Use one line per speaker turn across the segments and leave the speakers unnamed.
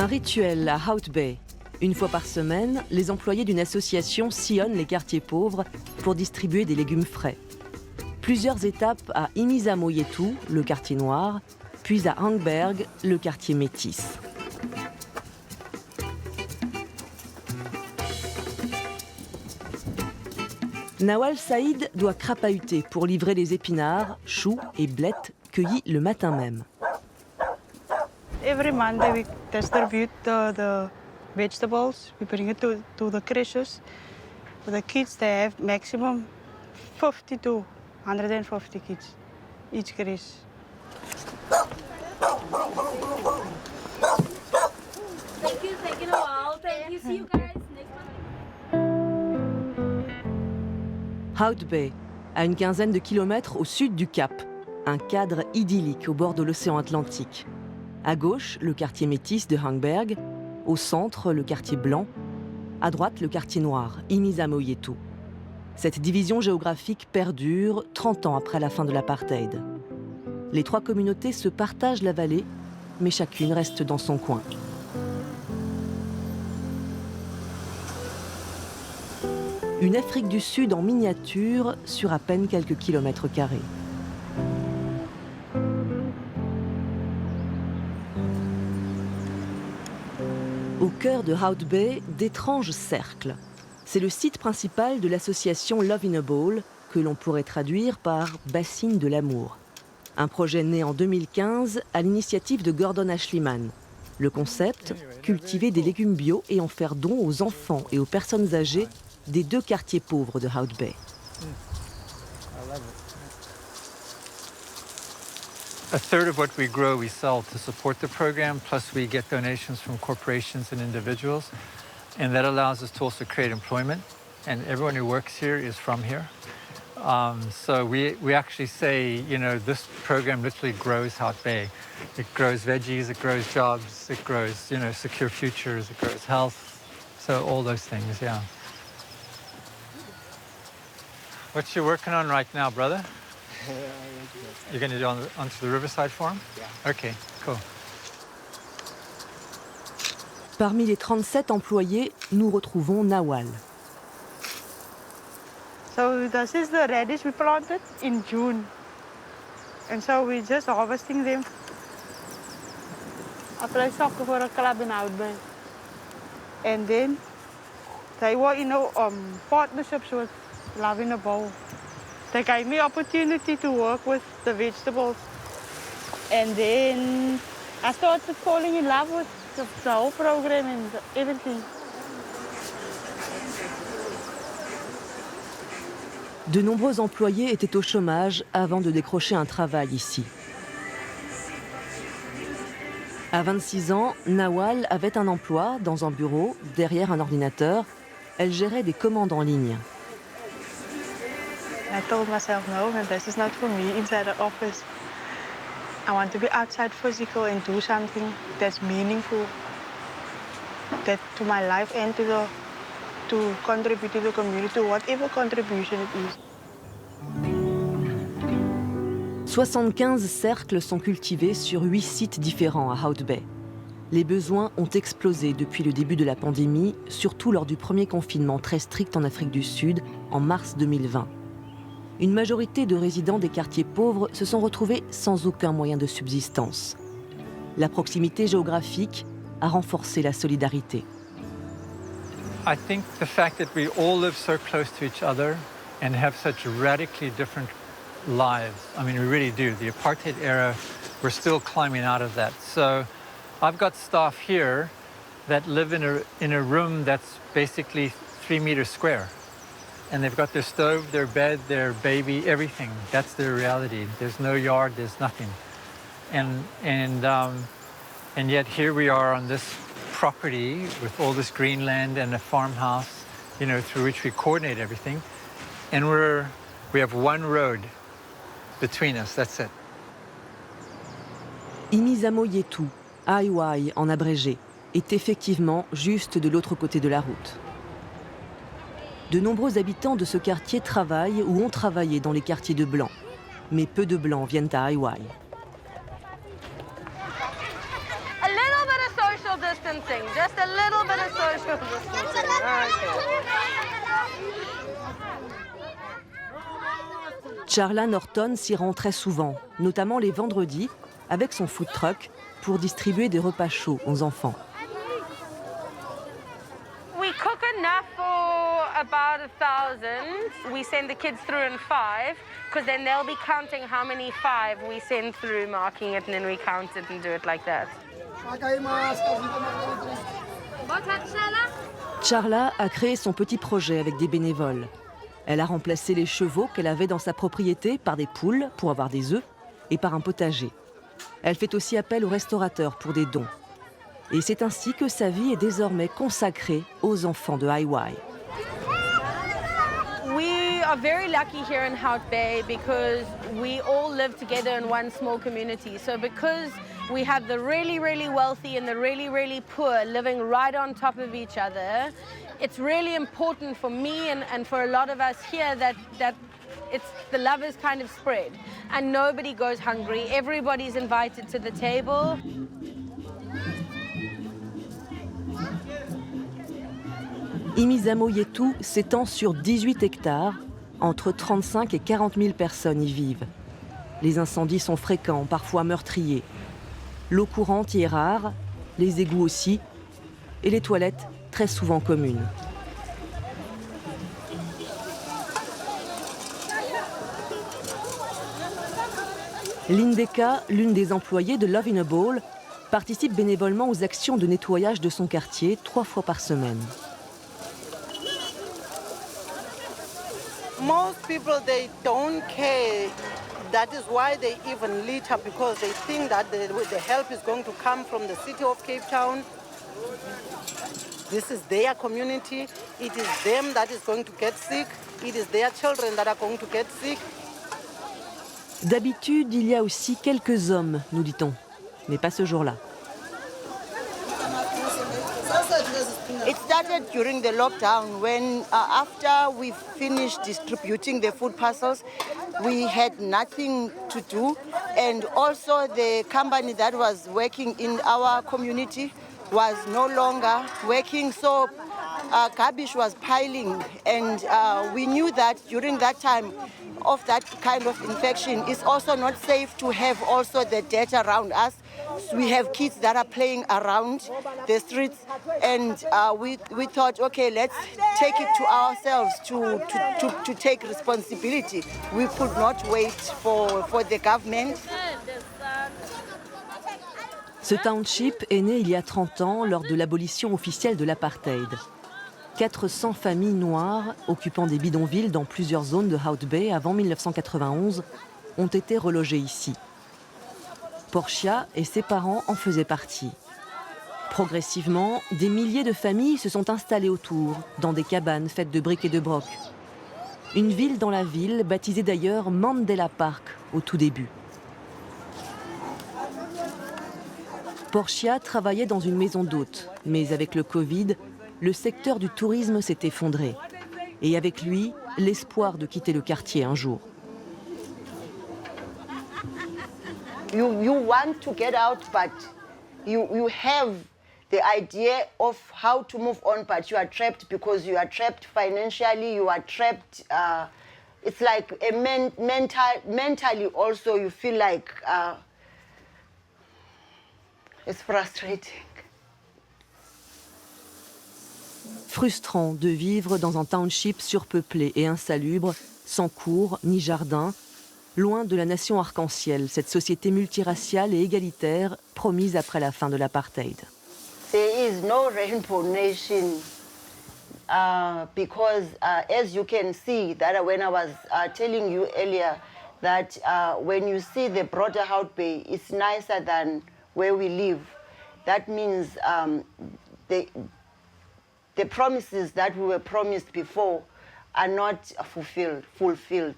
rituel à Hout Bay. Une fois par semaine, les employés d'une association sillonnent les quartiers pauvres pour distribuer des légumes frais. Plusieurs étapes à Imisamoyetu, le quartier noir, puis à Hangberg, le quartier métis. Nawal Saïd doit crapahuter pour livrer les épinards, choux et blettes cueillis le matin même.
Every Monday we distribute the vegetables. We bring it to the creches. For the kids, they have maximum 50 to 150 kids each creche.
Thank you, taking a while. Thank you. See you guys next month.
Hout Bay, à une quinzaine de kilomètres au sud du Cap, un cadre idyllique au bord de l'océan Atlantique. À gauche, le quartier métis de Hangberg, au centre, le quartier blanc, à droite, le quartier noir, Imisamoyetu. Cette division géographique perdure 30 ans après la fin de l'apartheid. Les trois communautés se partagent la vallée, mais chacune reste dans son coin. Une Afrique du Sud en miniature sur à peine quelques kilomètres carrés. Au cœur de Hout Bay, d'étranges cercles. C'est le site principal de l'association Love in a Bowl, que l'on pourrait traduire par bassine de l'amour. Un projet né en 2015 à l'initiative de Gordon Ashliman. Le concept, cultiver des légumes bio et en faire don aux enfants et aux personnes âgées des deux quartiers pauvres de Hout Bay.
A third of what we grow, we sell to support the program, plus we get donations from corporations and individuals. And that allows us to also create employment. And everyone who works here is from here. So we actually say, you know, this program literally grows Hout Bay. It grows veggies, it grows jobs, it grows, you know, secure futures, it grows health. So all those things, yeah. What you working on right now, brother? You're going to do onto the riverside for him? Yeah. Okay, cool.
Parmi les 37 employés, nous retrouvons Nawal.
So this is the radish we planted in June. And so we're just harvesting them. I play soccer for a club in Hout Bay. And then they were in partnerships with Love in a Bowl. They gave me opportunity to work with the vegetables. And then I started falling in love with the whole program and everything.
De nombreux employés étaient au chômage avant de décrocher un travail ici. À 26 ans, Nawal avait un emploi dans un bureau, derrière un ordinateur. Elle gérait des commandes en ligne.
I told myself, no, this is not for me inside the office. I want to be outside physical and do something that's meaningful, that to my life and to contribute to the community, whatever contribution it is.
75 cercles sont cultivés sur 8 sites différents à Hout Bay. Les besoins ont explosé depuis le début de la pandémie, surtout lors du premier confinement très strict en Afrique du Sud en mars 2020. Une majorité de résidents des quartiers pauvres se sont retrouvés sans aucun moyen de subsistance. La proximité géographique a renforcé la solidarité.
I think the fact that we all live so close to each other and have such radically different lives, I mean, we really do. The apartheid era, we're still climbing out of that. So I've got staff here that live in a room that's basically 3 meters square. And they've got their stove, their bed, their baby, everything. That's their reality. There's no yard, there's nothing. And yet here we are on this property with all this green land and a farmhouse, you know, through which we coordinate everything. And we have one road between us, that's it.
Imisamoyetu, Aiwai en abrégé, est effectivement juste de l'autre côté de la route. De nombreux habitants de ce quartier travaillent ou ont travaillé dans les quartiers de Blancs. Mais peu de Blancs viennent à Aiwai.
A little bit of social distance.
distancing, just a little bit of social distancing. Okay.
Charla Norton s'y rend très souvent, notamment les vendredis, avec son food truck, pour distribuer des repas chauds aux enfants.
We cook enough for about 1,000. We send the kids through in 5, because then they'll be counting how many 5 we send through, marking it, and then we count it and do it like that.
Charla a créé son petit projet avec des bénévoles. Elle a remplacé les chevaux qu'elle avait dans sa propriété par des poules pour avoir des œufs et par un potager. Elle fait aussi appel aux restaurateurs pour des dons. Et c'est ainsi que sa vie est désormais consacrée aux enfants de Hawaii.
We are very lucky here in Hout Bay because we all live together in one small community. So because we have the really, really wealthy and the really, really poor living right on top of each other, it's really important for me and for a lot of us here that the love is kind of spread and nobody goes hungry. Everybody's invited to the table.
Imizamo Yetu s'étend sur 18 hectares, entre 35 et 40 000 personnes y vivent. Les incendies sont fréquents, parfois meurtriers. L'eau courante y est rare, les égouts aussi, et les toilettes très souvent communes. Lindeka, l'une des employées de Love in a Bowl, participe bénévolement aux actions de nettoyage de son quartier 3 fois par semaine.
Most people, they don't care. That is why they even litter, because they think that the help is going to come from the city of Cape Town. This is their community. It is them that is going to get sick. It is their children that are going to get sick.
D'habitude, il y a aussi quelques hommes, nous dit-on, mais pas ce jour-là.
It started during the lockdown when after we finished distributing the food parcels, we had nothing to do, and also the company that was working in our community was no longer working, so garbage was piling, and we knew that during that time of that kind of infection, it's also not safe to have also the dirt around us. We have kids that are playing around the streets, and we thought, okay, let's take it to ourselves to take responsibility. We could not wait for the government.
Ce township est né il y a 30 ans lors de l'abolition officielle de l'apartheid. 400 familles noires occupant des bidonvilles dans plusieurs zones de Hout Bay avant 1991 ont été relogées ici. Portia et ses parents en faisaient partie. Progressivement, des milliers de familles se sont installées autour, dans des cabanes faites de briques et de broc. Une ville dans la ville, baptisée d'ailleurs Mandela Park au tout début. Portia travaillait dans une maison d'hôtes, mais avec le Covid, le secteur du tourisme s'est effondré. Et avec lui, l'espoir de quitter le quartier un jour.
You want to get out, but you have the idea of how to move on, but you are trapped because you are trapped financially, you are trapped, it's like mentally also you feel like it's frustrating.
Frustrant de vivre dans un township surpeuplé et insalubre, sans cours ni jardin, loin de la nation arc-en-ciel, cette société multiraciale et égalitaire promise après la fin de l'apartheid.
There is no rainbow nation because as you can see that when I was telling you earlier that when you see the broader Hout Bay, it's nicer than where we live. That means the promises that we were promised before are not fulfilled.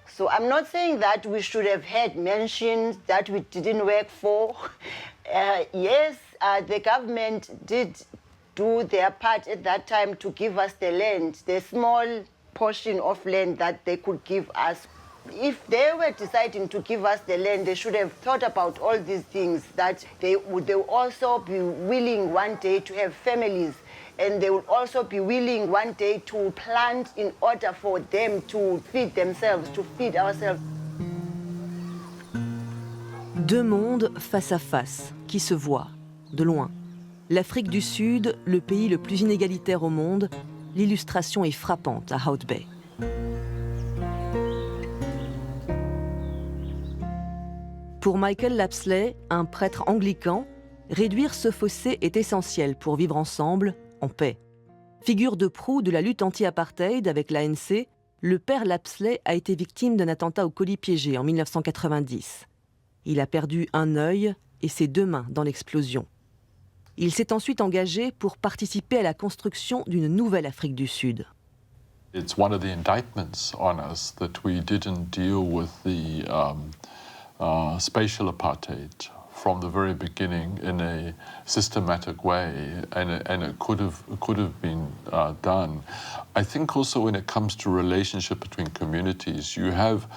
So I'm not saying that we should have had mentions that we didn't work for. Yes, the government did do their part at that time to give us the land, the small portion of land that they could give us. If they were deciding to give us the land, they should have thought about all these things, that they would also be willing one day to have families, and they would also be willing one day to plant in order for them to feed themselves, to feed ourselves.
Deux mondes face à face, qui se voient, de loin. L'Afrique du Sud, le pays le plus inégalitaire au monde, l'illustration est frappante à Hout Bay. Pour Michael Lapsley, un prêtre anglican, réduire ce fossé est essentiel pour vivre ensemble, en paix. Figure de proue de la lutte anti-apartheid avec l'ANC, le père Lapsley a été victime d'un attentat au colis piégé en 1990. Il a perdu un œil et ses deux mains dans l'explosion. Il s'est ensuite engagé pour participer à la construction d'une nouvelle Afrique du Sud.
It's one of the indictments on us that we didn't deal with the spatial apartheid from the very beginning in a systematic way, and it could have been done. I think also when it comes to relationship between communities, you have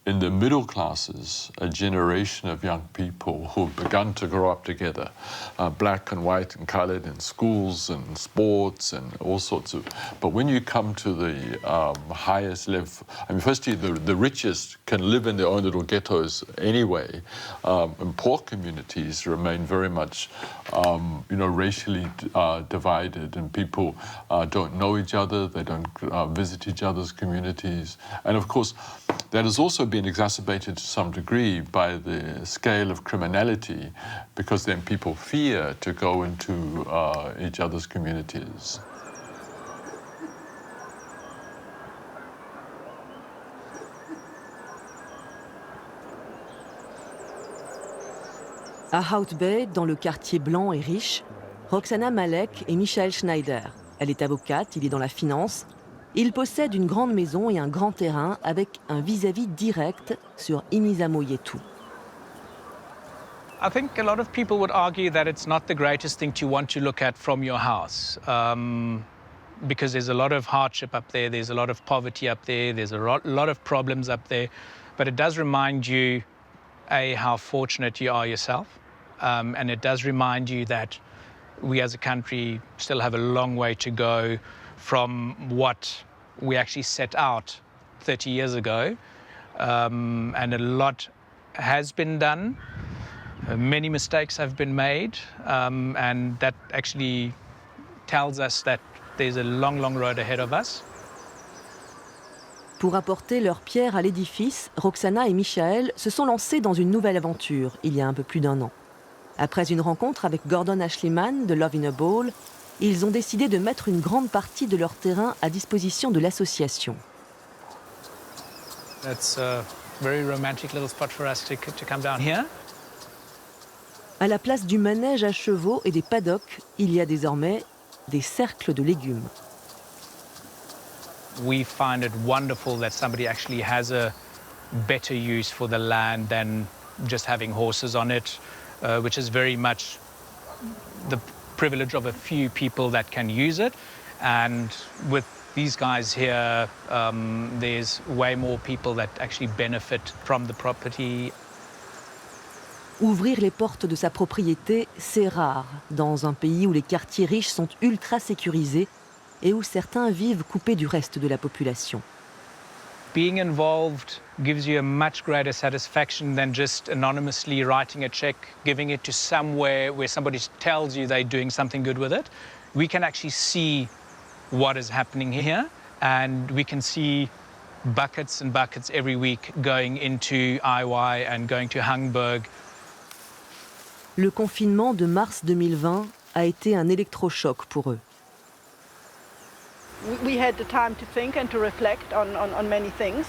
in the middle classes, a generation of young people who've begun to grow up together, black and white and colored, in schools and sports and all sorts of. But when you come to the highest level, I mean, firstly, the richest can live in their own little ghettos anyway, and poor communities remain very much, racially divided, and people don't know each other, they don't visit each other's communities, and of course, that has also been exacerbated to some degree by the scale of criminality, because then people fear to go into each other's communities.
À Hout Bay, dans le quartier blanc et riche, Roxana Malek et Michael Schneider. Elle est avocate, il est dans la finance. Il possède une grande maison et un grand terrain avec un vis-à-vis direct sur Imizamo Yetu.
I think a lot of people would argue that it's not the greatest thing to want to look at from your house, because there's a lot of hardship up there, there's a lot of poverty up there, there's a lot of problems up there, but it does remind you, A, how fortunate you are yourself, and it does remind you that we as a country still have a long way to go from what we actually set out 30 years ago, and a lot has been done. Many mistakes have been made, and that actually tells us that there's a long, long road ahead of us.
Pour apporter leur pierre à l'édifice, Roxana et Michael se sont lancés dans une nouvelle aventure il y a un peu plus d'un an. Après une rencontre avec Gordon Ashleyman de Love in a Bowl, ils ont décidé de mettre une grande partie de leur terrain à disposition de l'association.
That's a very romantic little spot for us to come down here.
À la place du manège à chevaux et des paddocks, il y a désormais des cercles de légumes.
We find it wonderful that somebody actually has a better use for the land than just having horses on it, which is very much the privilege of a few people that can use it. And with these guys here, there's way more people that actually benefit from the property.
Ouvrir les portes de sa propriété, c'est rare dans un pays où les quartiers riches sont ultra sécurisés et où certains vivent coupés du reste de la population.
Being involved gives you a much greater satisfaction than just anonymously writing a check, giving it to somewhere where somebody tells you they're doing something good with it. We can actually see what is happening here, and we can see buckets and buckets every week going into IY and going to Hangberg.
Le confinement de mars 2020 a été un électrochoc pour eux.
We had the time to think and to reflect on many things.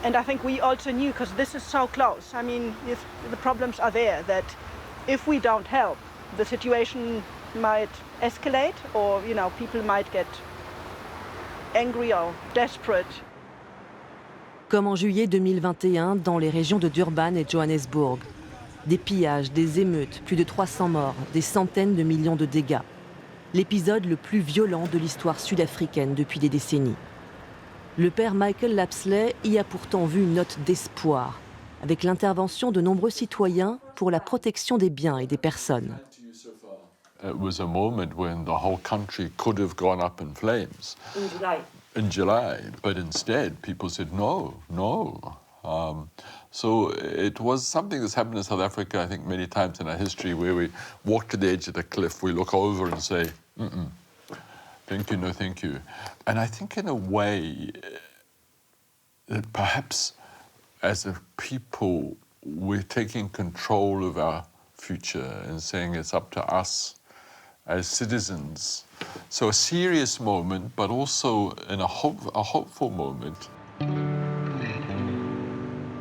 And I think we also knew, because this is so close, I mean, if the problems are there, that if we don't help, the situation might escalate, or, people might get angry or desperate.
Comme en juillet 2021 dans les régions de Durban et Johannesburg. Des pillages, des émeutes, plus de 300 morts, des centaines de millions de dégâts. L'épisode le plus violent de l'histoire sud-africaine depuis des décennies. Le père Michael Lapsley y a pourtant vu une note d'espoir, avec l'intervention de nombreux citoyens pour la protection des biens et des personnes.
It was a moment when the whole country could have gone up in flames. In July. But instead, people said, no, no. So it was something that's happened in South Africa, I think, many times in our history, where we walk to the edge of the cliff, we look over and say, thank you, no thank you. And I think in a way that perhaps as a people, we're taking control of our future and saying it's up to us as citizens. So a serious moment, but also in a hopeful moment.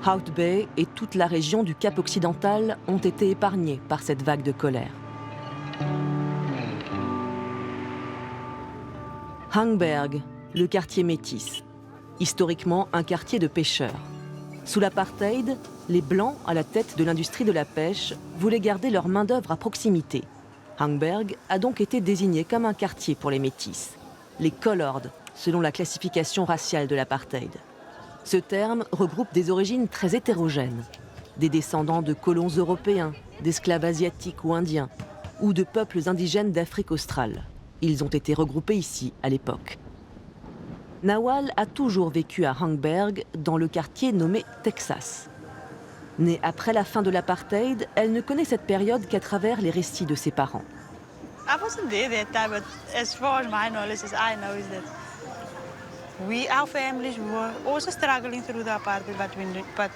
Hout Bay et toute la région du Cap occidental ont été épargnés par cette vague de colère. Hangberg, le quartier métis, historiquement un quartier de pêcheurs. Sous l'apartheid, les Blancs, à la tête de l'industrie de la pêche, voulaient garder leur main-d'œuvre à proximité. Hangberg a donc été désigné comme un quartier pour les métis, les Colored, selon la classification raciale de l'apartheid. Ce terme regroupe des origines très hétérogènes, des descendants de colons européens, d'esclaves asiatiques ou indiens, ou de peuples indigènes d'Afrique australe. Ils ont été regroupés ici à l'époque. Nawal a toujours vécu à Hangberg, dans le quartier nommé Texas. Née après la fin de l'apartheid, elle ne connaît cette période qu'à travers les récits de ses parents.
I wasn't there that time, but as far as my knowledge, as I know, is that our families were also struggling through the apartheid, but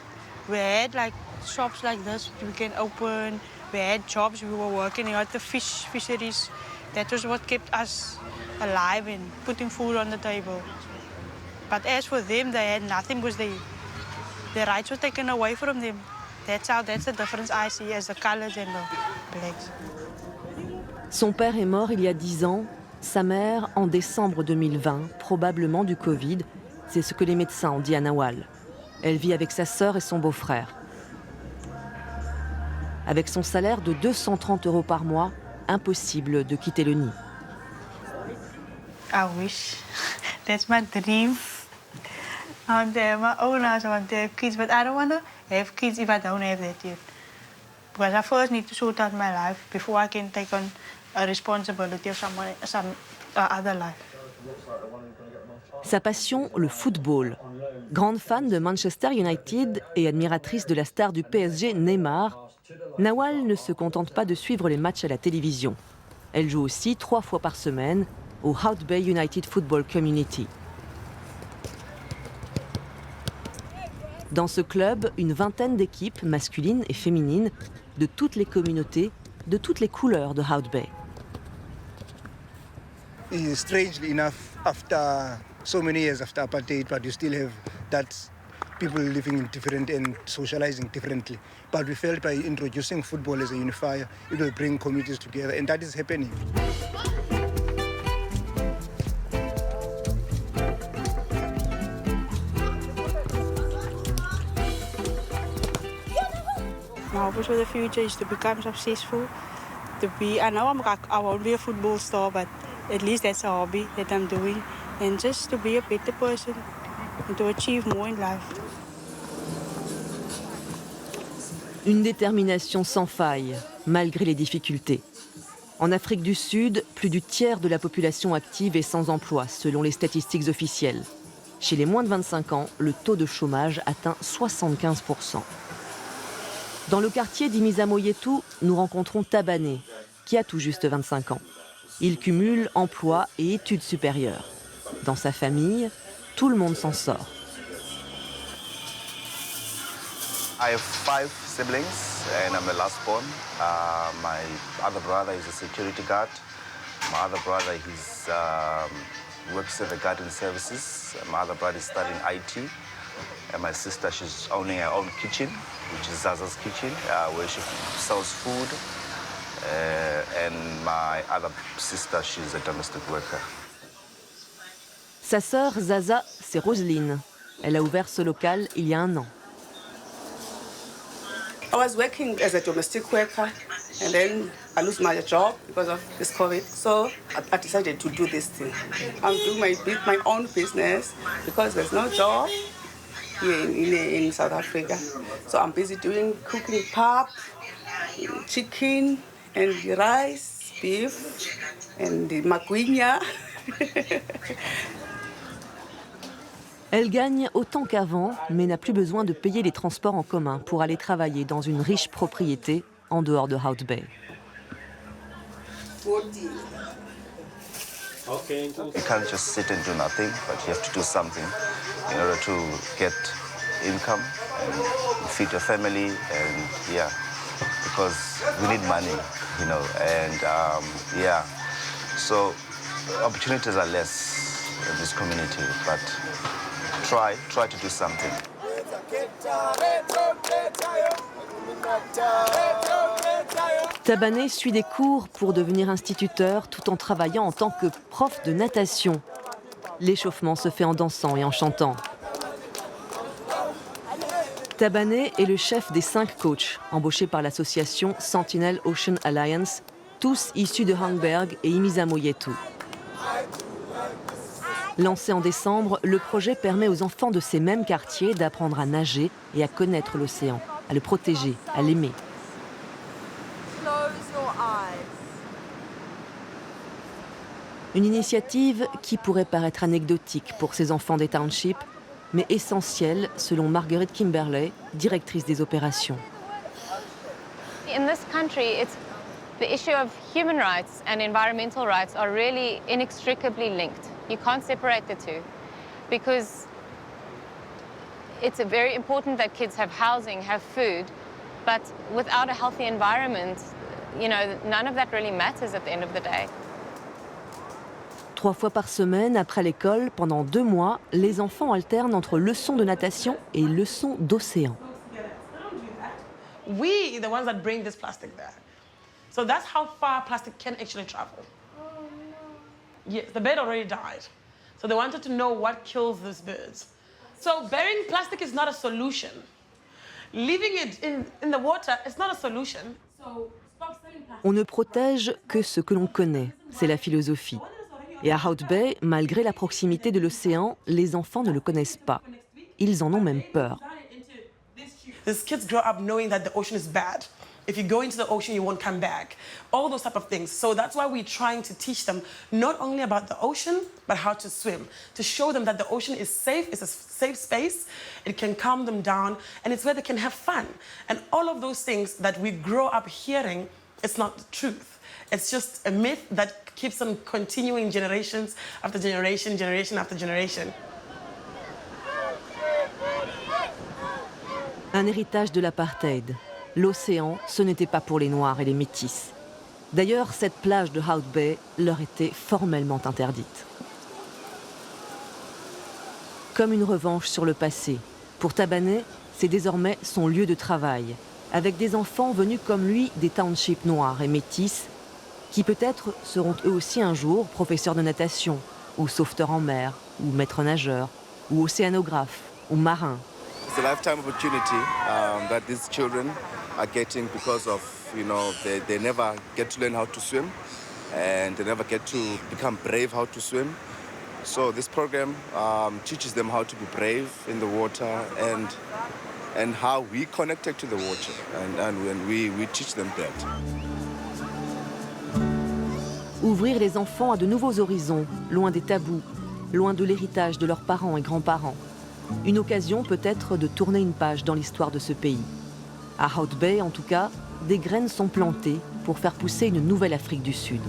we had like shops like this we can open. We had jobs, we were working at the fisheries. That was what kept us alive and putting food on the table. But as for them, they had nothing because their rights were taken away from them. That's the difference I see as the colors and the blacks.
Son père est mort il y a 10 ans, sa mère en décembre 2020, probablement du Covid. C'est ce que les médecins ont dit à Nawal. Elle vit avec sa sœur et son beau-frère. Avec son salaire de 230 € par mois, impossible de quitter le nid.
I wish. That's my dream. I want to have my own house, I want to have kids, but I don't want to have kids if I don't have that yet. Because I first need to sort out my life before I can take on a responsibility of some other life.
Sa passion, le football. Grande fan de Manchester United et admiratrice de la star du PSG Neymar, Nawal ne se contente pas de suivre les matchs à la télévision. Elle joue aussi 3 fois par semaine au Hout Bay United Football Community. Dans ce club, une vingtaine d'équipes masculines et féminines de toutes les communautés, de toutes les couleurs de Hout Bay.
Strangely enough, after so many years after apartheid, but you still have that people living in different and socializing differently. But we felt by introducing football as a unifier, it will bring communities together, and that is happening.
My hope for the future is to become successful. I know I won't be a football star, but at least that's a hobby that I'm doing. And just to be a better person and to achieve more in life.
Une détermination sans faille, malgré les difficultés. En Afrique du Sud, plus du tiers de la population active est sans emploi, selon les statistiques officielles. Chez les moins de 25 ans, le taux de chômage atteint 75%. Dans le quartier d'Imisa Moyetu, nous rencontrons Tabané, qui a tout juste 25 ans. Il cumule emploi et études supérieures. Dans sa famille, tout le monde s'en sort.
I have 5 siblings and I'm the last born. My other brother is a security guard. My other brother works at the garden services. My other brother is studying IT. And my sister, she's owning her own kitchen, which is Zaza's Kitchen, where she sells food. And my other sister, she's a domestic worker.
Sa sœur Zaza, c'est Roselyne. Elle a ouvert ce local il y a 1 an.
I was working as a domestic worker And then I lose my job because of this COVID. So I decided to do this thing. I'm doing my own business because there's no job here in South Africa. So I'm busy cooking pap, chicken, and rice, beef, and the maguinya.
Elle gagne autant qu'avant, mais n'a plus besoin de payer les transports en commun pour aller travailler dans une riche propriété en dehors de Hout Bay.
You can't just sit and do nothing, but you have to do something in order to get income and feed your family, and yeah, because we need money, you know, and yeah, so opportunities are less in this community, but try to do something.
Tabané suit des cours pour devenir instituteur tout en travaillant en tant que prof de natation. L'échauffement se fait en dansant et en chantant. Tabané est le chef des 5 coachs embauchés par l'association Sentinel Ocean Alliance, tous issus de Hangberg et Imisamoyetu. Lancé en décembre, le projet permet aux enfants de ces mêmes quartiers d'apprendre à nager et à connaître l'océan, à le protéger, à l'aimer. Une initiative qui pourrait paraître anecdotique pour ces enfants des townships, mais essentielle selon Margaret Kimberley, directrice des opérations.
In this country, the issue of human rights and environmental rights are really inextricably linked. You can't separate the two because it's very important that kids have housing, have food, but without a healthy environment, you know, none of that really matters at the end of the day.
3 fois par semaine, après l'école, pendant 2 mois, les enfants alternent entre leçons de natation et leçons d'océan.
We are the ones that bring this plastic there. So that's how far plastic can actually travel. Yes, the bird already died. So they wanted to know what kills these birds. So burying plastic is not a solution. Leaving it in the water is not a solution. So stop selling plastic.
On ne protège que ce que l'on connaît, c'est la philosophie. Et à Hout Bay, malgré la proximité de l'océan, les enfants ne le connaissent pas. Ils en ont même peur.
These kids grow up knowing that the ocean is bad. If you go into the ocean, you won't come back. All those type of things. So that's why we're trying to teach them not only about the ocean, but how to swim. To show them that the ocean is safe, it's a safe space, it can calm them down, and it's where they can have fun. And all of those things that we grow up hearing, it's not the truth. It's just a myth that keeps on continuing generations after generation, generation after generation.
Un héritage de l'apartheid. L'océan, ce n'était pas pour les Noirs et les Métis. D'ailleurs, cette plage de Hout Bay leur était formellement interdite. Comme une revanche sur le passé, pour Tabané, c'est désormais son lieu de travail, avec des enfants venus comme lui des townships noirs et métis, qui peut-être seront eux aussi un jour professeurs de natation, ou sauveteurs en mer, ou maîtres nageurs, ou océanographes, ou marins.
It's a lifetime opportunity that these children are getting because of, you know, they never get to learn how to swim and they never get to become brave how to swim. So this program teaches them how to be brave in the water and how we connected to the water and when we teach them that.
Ouvrir les enfants à de nouveaux horizons, loin des tabous, loin de l'héritage de leurs parents et grands-parents. Une occasion peut-être de tourner une page dans l'histoire de ce pays. À Hout Bay, en tout cas, des graines sont plantées pour faire pousser une nouvelle Afrique du Sud.